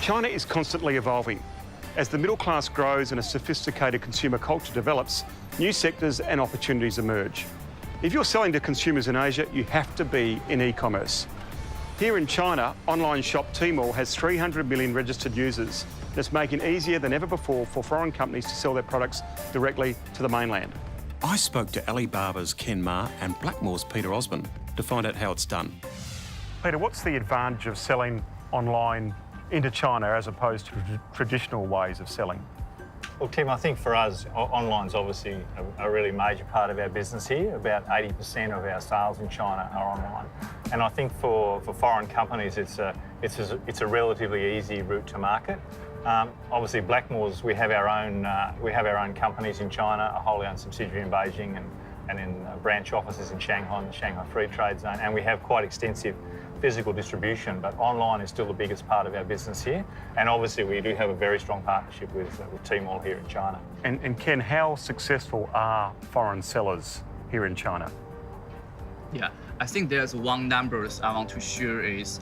China is constantly evolving. As the middle class grows and a sophisticated consumer culture develops, new sectors and opportunities emerge. If you're selling to consumers in Asia, you have to be in e-commerce. Here in China, online shop Tmall has 300 million registered users. That's making it easier than ever before for foreign companies to sell their products directly to the mainland. I spoke to Alibaba's Ken Ma and Blackmores' Peter Osborne to find out how it's done. Peter, what's the advantage of selling online into China as opposed to traditional ways of selling? Well, Tim, I think for us, online's obviously a really major part of our business here. About 80% of our sales in China are online. And I think for foreign companies, it's a relatively easy route to market. Obviously, Blackmores, we have our own companies in China, a wholly owned subsidiary in Beijing and in branch offices in Shanghai, in the Shanghai Free Trade Zone, and we have quite extensive physical distribution, but online is still the biggest part of our business here. And obviously we do have a very strong partnership with Tmall here in China. And Ken, how successful are foreign sellers here in China? Yeah, I think there's one numbers I want to share is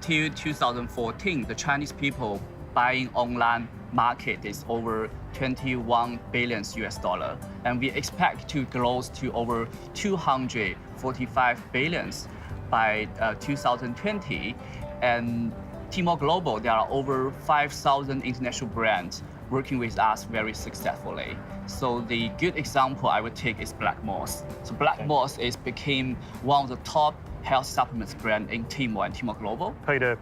till 2014, the Chinese people buying online market is over 21 billion US dollar, and we expect to grow to over 245 billions by 2020. And Tmall Global, there are over 5,000 international brands working with us very successfully. So the good example I would take is Blackmores. So Blackmores became one of the top health supplements brand in Tmall and Tmall Global. Peter,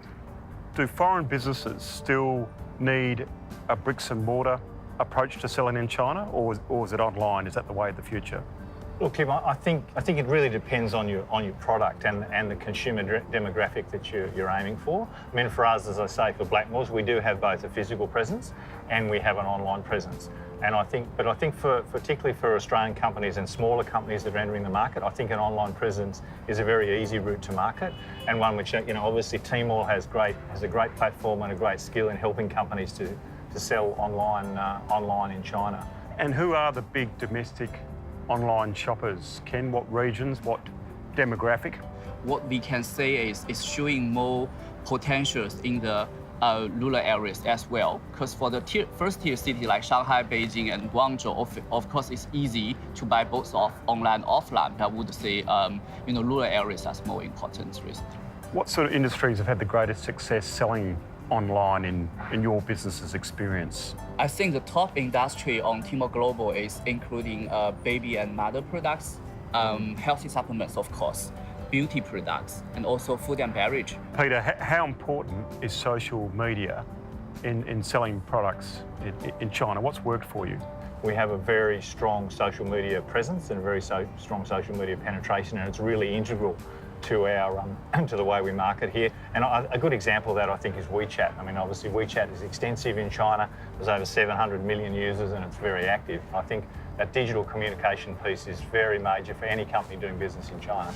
do foreign businesses still need a bricks and mortar approach to selling in China, or is it online? Is that the way of the future? Look, Tim, I think it really depends on your product and the consumer demographic that you're aiming for. I mean, for us, as I say, for Blackmores, we do have both a physical presence and we have an online presence. And I think particularly for Australian companies and smaller companies that are entering the market, I think an online presence is a very easy route to market, and one which, obviously Tmall has a great platform and a great skill in helping companies to sell online in China. And who are the big domestic online shoppers? Ken, what regions, what demographic? What we can say is it's showing more potentials in the rural areas as well. Because for the first-tier city like Shanghai, Beijing, and Guangzhou, of course, it's easy to buy both online and offline. But I would say, rural areas are more important recently. What sort of industries have had the greatest success selling online in your business's experience? I think the top industry on Tmall Global is including baby and mother products, healthy supplements, of course, beauty products, and also food and beverage. Peter, how important is social media in selling products in China? What's worked for you? We have a very strong social media presence and a very strong social media penetration, and it's really integral to our to the way we market here. And a good example of that, I think, is WeChat. I mean, obviously WeChat is extensive in China. There's over 700 million users and it's very active. I think that digital communication piece is very major for any company doing business in China.